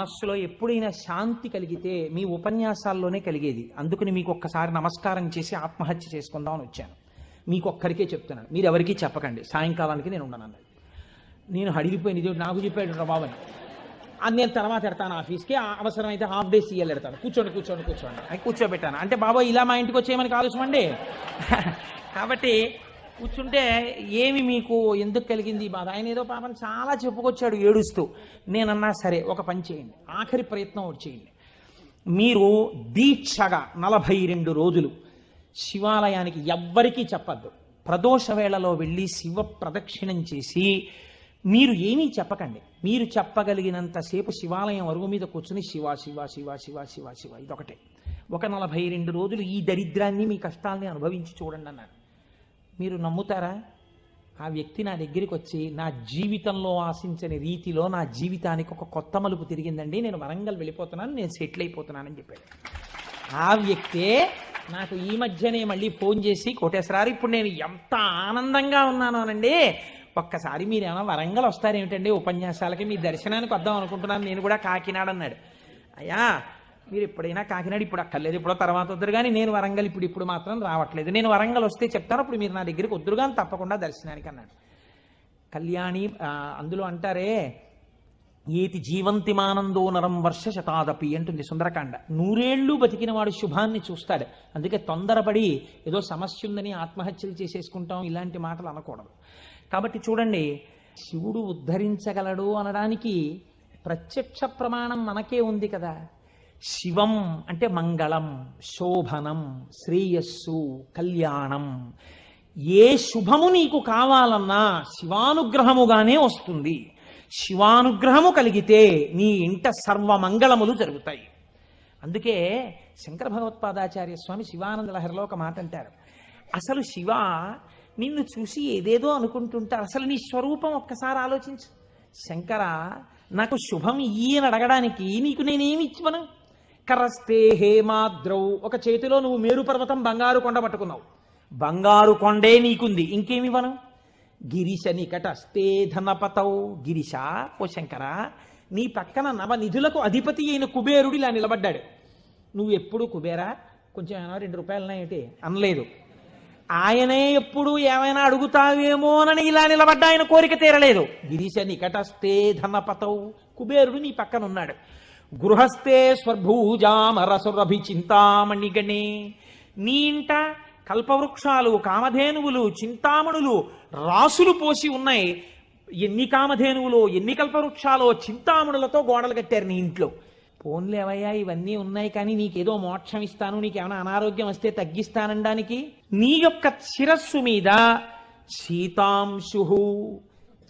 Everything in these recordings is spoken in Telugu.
మనస్సులో ఎప్పుడైనా శాంతి కలిగితే మీ ఉపన్యాసాల్లోనే కలిగేది. అందుకని మీకు ఒక్కసారి నమస్కారం చేసి ఆత్మహత్య చేసుకుందామని వచ్చాను. మీకు ఒక్కరికే చెప్తున్నాను, మీరు ఎవరికీ చెప్పకండి, సాయంకాలానికి నేను ఉండను అన్నది. నేను అడిగిపోయింది, ఇది నాకు చెప్పాడు బాబని. అది నేను తర్వాత ఎడతాను ఆఫీస్కి, అవసరమైతే హాఫ్ డే సీఎల్ ఎడతాను, కూర్చోండి అని కూర్చోబెట్టాను. అంటే బాబా ఇలా మా ఇంటికి వచ్చేయమని కాలుసమండి. కాబట్టి కూర్చుంటే ఏమి మీకు ఎందుకు కలిగింది ఈ బాధ? ఆయన ఏదో పాపం చాలా చెప్పుకొచ్చాడు ఏడుస్తూ. నేనన్నా సరే ఒక పని చేయండి, ఆఖరి ప్రయత్నం ఒకటి చేయండి. మీరు దీక్షగా 42 రోజులు శివాలయానికి ఎవ్వరికీ చెప్పద్దు. ప్రదోష వేళలో వెళ్ళి శివ ప్రదక్షిణం చేసి మీరు ఏమీ చెప్పకండి. మీరు చెప్పగలిగినంతసేపు శివాలయం అరుగు మీద కూర్చుని శివ శివ శివ శివ శివ శివ ఇదొకటే. ఒక 42 రోజులు ఈ దరిద్రాన్ని, మీ కష్టాలని అనుభవించి చూడండి అన్నాడు. మీరు నమ్ముతారా? ఆ వ్యక్తి నా దగ్గరికి వచ్చి నా జీవితంలో ఆశించని రీతిలో నా జీవితానికి ఒక కొత్త మలుపు తిరిగిందండి, నేను వరంగల్ వెళ్ళిపోతున్నాను, నేను సెటిల్ అయిపోతున్నానని చెప్పాడు. ఆ వ్యక్తే నాకు ఈ మధ్యనే మళ్ళీ ఫోన్ చేసి, కోటేశ్వరారు ఇప్పుడు నేను ఎంత ఆనందంగా ఉన్నాను అనండి, ఒక్కసారి మీరు ఏమైనా వరంగల్ వస్తారేమిటండి ఉపన్యాసాలకి, మీ దర్శనానికి వద్దాం అనుకుంటున్నాను, నేను కూడా కాకినాడ అన్నాడు. అయ్యా మీరు ఎప్పుడైనా కాకినాడ ఇప్పుడు అక్కర్లేదు, ఇప్పుడో తర్వాత వద్దురు కానీ, నేను వరంగల్ ఇప్పుడు మాత్రం రావట్లేదు, నేను వరంగల్ వస్తే చెప్తాను, అప్పుడు మీరు నా దగ్గరికి వద్దురు కానీ తప్పకుండా దర్శనానికి అన్నాడు. కళ్యాణి అందులో అంటారే, ఏతి జీవంతిమానందో నరం వర్ష శతాదపి అంటుంది సుందరకాండ. 100 ఏళ్ళు బతికిన వాడు శుభాన్ని చూస్తాడు. అందుకే తొందరపడి ఏదో సమస్య ఉందని ఆత్మహత్యలు చేసేసుకుంటాం ఇలాంటి మాటలు అనకూడదు. కాబట్టి చూడండి, శివుడు ఉద్ధరించగలడు అనడానికి ప్రత్యక్ష ప్రమాణం మనకే ఉంది కదా. శివం అంటే మంగళం, శోభనం, శ్రేయస్సు, కళ్యాణం. ఏ శుభము నీకు కావాలన్నా శివానుగ్రహముగానే వస్తుంది. శివానుగ్రహము కలిగితే నీ ఇంట సర్వమంగళములు జరుగుతాయి. అందుకే శంకర భగవత్పాదాచార్య స్వామి శివానంద లహరిలో ఒక మాట అంటారు, అసలు శివ నిన్ను చూసి ఏదేదో అనుకుంటుంటారు, అసలు నీ స్వరూపం ఒక్కసారి ఆలోచించు. శంకర నాకు శుభం ఇయ్యని అడగడానికి నీకు నేనేమి ఇచ్చివను? కరస్తే హేమాద్రౌ, ఒక చేతిలో నువ్వు మేరు పర్వతం బంగారు కొండ పట్టుకున్నావు, బంగారు కొండే నీకుంది, ఇంకేమివ్వను? గిరిశ నికటస్తే ధనపతౌ, గిరిశ ఓ శంకర నీ పక్కన నవనిధులకు అధిపతి అయిన కుబేరుడు ఇలా నిలబడ్డాడు, నువ్వు ఎప్పుడు కుబేరా కొంచెం ఏమైనా 2 రూపాయలనేమిటి అనలేదు. ఆయనే ఎప్పుడు ఏమైనా అడుగుతావేమోనని ఇలా నిలబడ్డా, ఆయన కోరిక తీరలేదు. గిరిశ నికటస్తే ధనపతౌ, కుబేరుడు నీ పక్కన ఉన్నాడు. గృహస్థే స్వర్భూజామరసురభి చింతామణిగణే, నీ ఇంట కల్పవృక్షాలు, కామధేనువులు, చింతామణులు రాసులు పోసి ఉన్నాయి. ఎన్ని కామధేనువులో, ఎన్ని కల్పవృక్షాలో, చింతామణులతో గోడలు కట్టారు నీ ఇంట్లో. పోన్లేవయ్యా ఇవన్నీ ఉన్నాయి కానీ నీకేదో మోక్షం ఇస్తాను, నీకేమైనా అనారోగ్యం వస్తే తగ్గిస్తానడానికి, నీ యొక్క శిరస్సు మీద సీతాంశు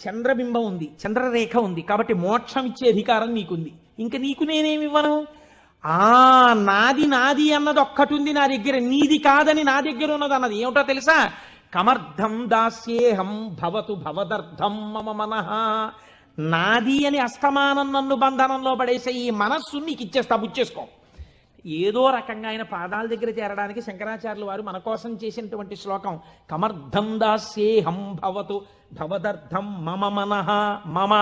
చంద్రబింబం ఉంది, చంద్రరేఖ ఉంది, కాబట్టి మోక్షం ఇచ్చే అధికారం నీకుంది. ఇంకా నీకు నేనేమివ్వను? నాది నాది అన్నది ఒక్కటి ఉంది నా దగ్గర, నీది కాదని నా దగ్గర ఉన్నది అన్నది ఏమిటో తెలుసా? కమర్థం దాస్యేహం భవతు భవదర్థం మమ మనః. నాది అని అస్తమానం నన్ను బంధనంలో పడేసే ఈ మనస్సు నీకు ఇచ్చేస్తా, బుచ్చేసుకో. ఏదో రకంగా ఆయన పాదాల దగ్గర చేరడానికి శంకరాచార్యులు వారు మన కోసం చేసినటువంటి శ్లోకం కమర్థం దాస్యేహం భవతు భవదర్థం మమ మనః. మమ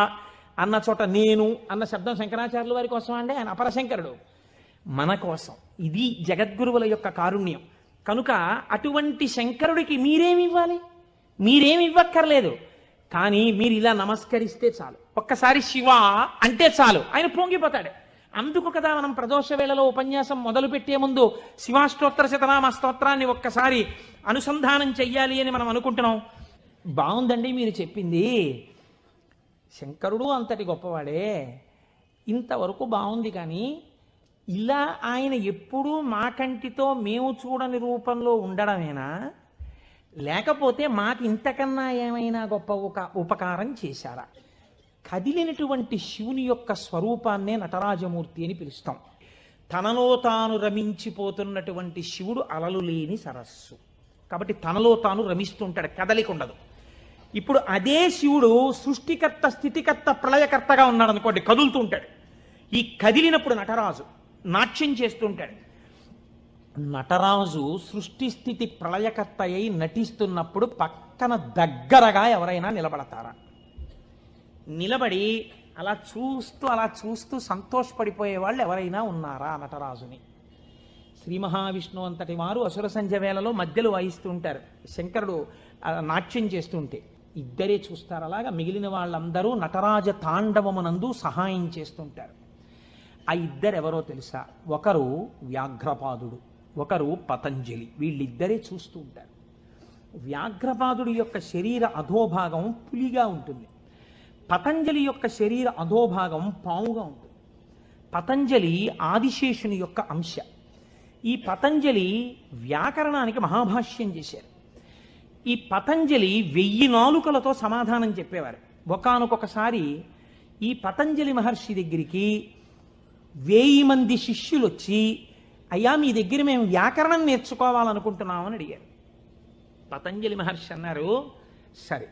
అన్న చోట నేను అన్న శబ్దం శంకరాచార్యుల వారి కోసం అండి, ఆయన అపరశంకరుడు, మన కోసం. ఇది జగద్గురువుల యొక్క కారుణ్యం. కనుక అటువంటి శంకరుడికి మీరేమివ్వాలి? మీరేమి ఇవ్వక్కర్లేదు, కానీ మీరు ఇలా నమస్కరిస్తే చాలు, ఒక్కసారి శివ అంటే చాలు, ఆయన పొంగిపోతాడు. అందుకు కదా మనం ప్రదోష వేళలో ఉపన్యాసం మొదలు పెట్టే ముందు శివాష్టోత్తర శతనామ స్తోత్రాన్ని ఒక్కసారి అనుసంధానం చెయ్యాలి అని మనం అనుకుంటున్నాం. బాగుందండి మీరు చెప్పింది, శంకరుడు అంతటి గొప్పవాడే, ఇంతవరకు బాగుంది, కానీ ఇలా ఆయన ఎప్పుడూ మా కంటితో మేము చూడని రూపంలో ఉండడమేనా, లేకపోతే మాకు ఇంతకన్నా ఏమైనా గొప్ప ఉపకారం చేశారా? కదిలినటువంటి శివుని యొక్క స్వరూపాన్నే నటరాజమూర్తి అని పిలుస్తాం. తనలో తాను రమించిపోతున్నటువంటి శివుడు అలలు లేని సరస్సు, కాబట్టి తనలో తాను రమిస్తుంటాడు, కదలిక ఉండదు. ఇప్పుడు అదే శివుడు సృష్టికర్త, స్థితికర్త, ప్రళయకర్తగా ఉన్నాడు అనుకోండి, కదులుతూ ఉంటాడు. ఈ కదిలినప్పుడు నటరాజు నాట్యం చేస్తుంటాడు. నటరాజు సృష్టి స్థితి ప్రళయకర్త అయి నటిస్తున్నప్పుడు పక్కన దగ్గరగా ఎవరైనా నిలబడతారా? నిలబడి అలా చూస్తూ సంతోషపడిపోయే వాళ్ళు ఎవరైనా ఉన్నారా నటరాజుని? శ్రీ మహావిష్ణువు అంతటి వారు అసుర సంధ్య వేళలో మధ్యలో వాయిస్తూ ఉంటారు, శంకరుడు నాట్యం చేస్తుంటే ఇద్దరే చూస్తారు. అలాగా మిగిలిన వాళ్ళందరూ నటరాజ తాండవమునందు సహాయం చేస్తుంటారు. ఆ ఇద్దరెవరో తెలుసా? ఒకరు వ్యాఘ్రపాదుడు, ఒకరు పతంజలి. వీళ్ళిద్దరే చూస్తూ ఉంటారు. వ్యాఘ్రపాదుడి యొక్క శరీర అధోభాగం పులిగా ఉంటుంది, పతంజలి యొక్క శరీర అధోభాగం పావుగా ఉంటుంది. పతంజలి ఆదిశేషుని యొక్క అంశ. ఈ పతంజలి వ్యాకరణానికి మహాభాష్యం చేశారు. ఈ పతంజలి 1000 నాలుకలతో సమాధానం చెప్పేవారు. ఒకానొకసారి ఈ పతంజలి మహర్షి దగ్గరికి 1000 మంది శిష్యులు వచ్చి, అయ్యా మీ దగ్గర మేము వ్యాకరణం నేర్చుకోవాలనుకుంటున్నామని అడిగారు. పతంజలి మహర్షి అన్నారు, సరే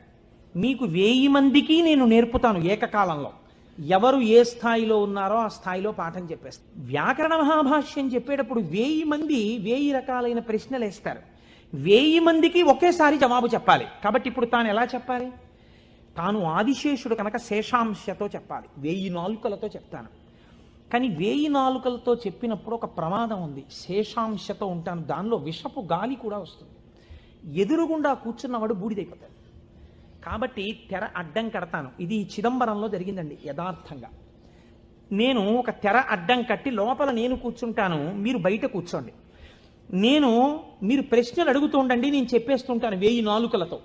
మీకు 1000 మందికి నేను నేర్పుతాను ఏకకాలంలో. ఎవరు ఏ స్థాయిలో ఉన్నారో ఆ స్థాయిలో పాఠం చెప్పేస్తారు. వ్యాకరణ మహాభాష్యం చెప్పేటప్పుడు 1000 మంది 1000 రకాలైన ప్రశ్నలు వేస్తారు. 1000 మందికి ఒకేసారి జవాబు చెప్పాలి. కాబట్టి ఇప్పుడు తాను ఎలా చెప్పాలి? తాను ఆదిశేషుడు కనుక శేషాంశతో చెప్పాలి, 1000 నాలుకలతో చెప్తాను. కానీ 1000 నాలుకలతో చెప్పినప్పుడు ఒక ప్రమాదం ఉంది. శేషాంశతో ఉంటాను, దానిలో విషపు గాలి కూడా వస్తుంది. ఎదురుగుండా కూర్చున్నవాడు బూడిదైపోతాడు. కాబట్టి తెర అడ్డం కడతాను. ఇది చిదంబరంలో జరిగిందండి యథార్థంగా. నేను ఒక తెర అడ్డం కట్టి లోపల నేను కూర్చుంటాను, మీరు బయట కూర్చోండి. మీరు ప్రశ్నలు అడుగుతూ ఉండండి, నేను చెప్పేస్తుంటాను 1000 నాలుకలతో.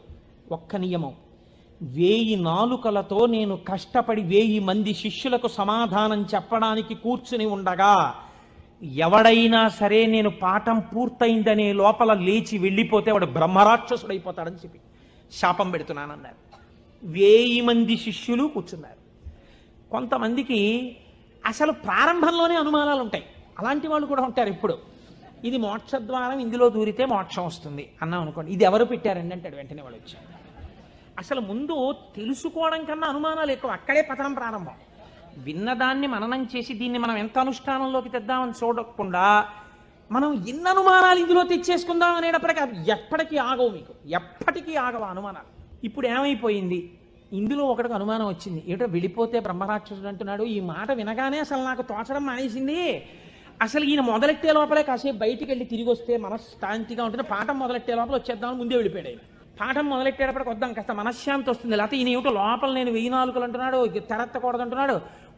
ఒక్క నియమం, 1000 నాలుకలతో నేను కష్టపడి 1000 మంది శిష్యులకు సమాధానం చెప్పడానికి కూర్చుని ఉండగా ఎవడైనా సరే నేను పాఠం పూర్తయిందనే లోపల లేచి వెళ్ళిపోతే వాడు బ్రహ్మరాక్షసుడైపోతాడని చెప్పి శాపం పెడుతున్నానన్నారు. 1000 మంది శిష్యులు కూర్చున్నారు. కొంతమందికి అసలు ప్రారంభంలోనే అనుమానాలు ఉంటాయి, అలాంటి వాళ్ళు కూడా ఉంటారు. ఇప్పుడు ఇది మోక్షద్వారం, ఇందులో దూరితే మోక్షం వస్తుంది అన్నాం అనుకోండి, ఇది ఎవరు పెట్టారండి అంటాడు. వెంటనే వాడు వచ్చి అసలు ముందు తెలుసుకోవడం కన్నా అనుమానాలు ఎక్కువ, అక్కడే పతనం ప్రారంభం. విన్నదాన్ని మననం చేసి దీన్ని మనం ఎంత అనుష్ఠానంలోకి తెద్దామని చూడకుండా మనం ఎన్ని అనుమానాలు ఇందులో తెచ్చేసుకుందాం అనేటప్పటికీ ఎప్పటికీ ఆగవు, మీకు ఎప్పటికీ ఆగవు అనుమానాలు. ఇప్పుడు ఏమైపోయింది, ఇందులో ఒకటికి అనుమానం వచ్చింది, ఏటో వెళ్ళిపోతే బ్రహ్మరాక్షసుడు అంటున్నాడు. ఈ మాట వినగానే అసలు నాకు తోచడం మానేసింది. అసలు ఈయన మొదలెట్టే లోపలే కాసేపు బయటికి వెళ్ళి తిరిగి వస్తే మనశ్శాంతిగా ఉంటుంది. పాఠం మొదలెట్టే లోపల వచ్చేద్దామని ముందే వెళ్ళిపోయాడు ఆయన. పాఠం మొదలెట్టేటప్పటికి వద్దాం, కాస్త మనశ్శాంతి వస్తుంది. లేకపోతే ఈయన ఏమిటో లోపల నేను 1000 నాలుకలు అంటున్నాడు, తెరత్తకూడదు అంటున్నాడు,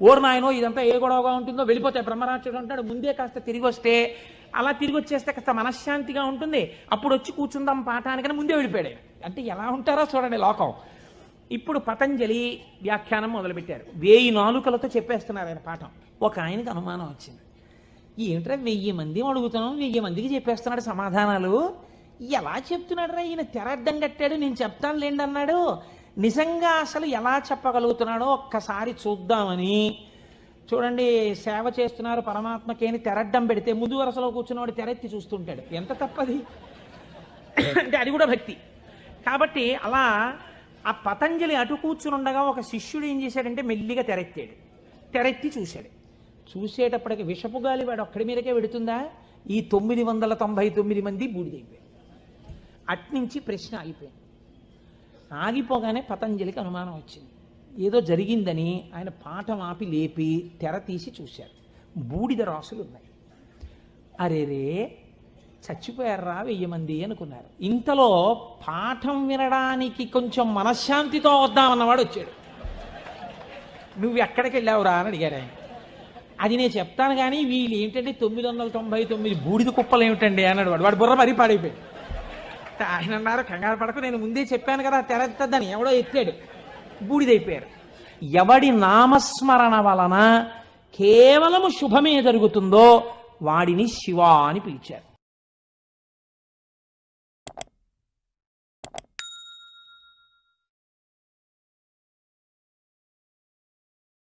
ఓరు నాయనో ఇదంతా ఏ గొడవగా ఉంటుందో, వెళ్ళిపోతే బ్రహ్మరాక్షసుడు అంటాడు. ముందే కాస్త తిరిగి వస్తే, అలా తిరిగి వచ్చేస్తే కాస్త మనశ్శాంతిగా ఉంటుంది, అప్పుడు వచ్చి కూర్చుందాం పాఠానికని ముందే వెళ్ళిపోయాడు. అంటే ఎలా ఉంటారో చూడండి లోకం. ఇప్పుడు పతంజలి వ్యాఖ్యానం మొదలుపెట్టారు, 1000 నాలుకలతో చెప్పేస్తున్నారు ఆయన పాఠం. ఒక ఆయనకి అనుమానం వచ్చింది, ఏమిట్రా 1000 మంది అడుగుతున్నాం, 1000 మందికి చెప్పేస్తున్నాడు సమాధానాలు, ఎలా చెప్తున్నాడు రా ఈయన? తెరడ్డం కట్టాడు, నేను చెప్తాను లేండి అన్నాడు. నిజంగా అసలు ఎలా చెప్పగలుగుతున్నాడో ఒక్కసారి చూద్దామని. చూడండి, సేవ చేస్తున్నారు పరమాత్మకేని తెరడ్డం పెడితే ముందు వరుసలో కూర్చున్నవాడు తెరెత్తి చూస్తుంటాడు, ఎంత తప్పది అంటే అది కూడా భక్తి. కాబట్టి అలా ఆ పతంజలి అటు కూర్చుని ఉండగా ఒక శిష్యుడు ఏం చేశాడంటే మెల్లిగా తెరెత్తాడు. తెరెత్తి చూశాడు. చూసేటప్పటికి విషపు గాలి వాడు ఒక్కడి మీదకే పెడుతుందా? ఈ 999 మంది బూడిదైపోయారు. అట్నుంచి ప్రశ్న ఆగిపోయింది. ఆగిపోగానే పతంజలికి అనుమానం వచ్చింది, ఏదో జరిగిందని. ఆయన పాఠం ఆపి లేపి తెర తీసి చూశారు, బూడిద రాసులు ఉన్నాయి. అరేరే చచ్చిపోయారా 1000 మంది అనుకున్నారు. ఇంతలో పాఠం వినడానికి కొంచెం మనశ్శాంతితో వద్దామన్నవాడు వచ్చాడు. నువ్వు ఎక్కడికి వెళ్ళావురా అని అడిగారు ఆయన. అది నేను చెప్తాను కానీ వీళ్ళు ఏంటంటే 999 బూడిద కుప్పలు ఏమిటండి అన్నాడు. వాడు బుర్ర మరీ పాడైపోయాడు. ఆయన అన్నారు, కంగారు పడకు, నేను ముందే చెప్పాను కదా తెరత్తద్దని. ఎవడో ఎత్తాడు, బూడిదైపోయారు. ఎవడి నామస్మరణ వలన కేవలము శుభమే జరుగుతుందో వాడిని శివ అని పిలిచారు.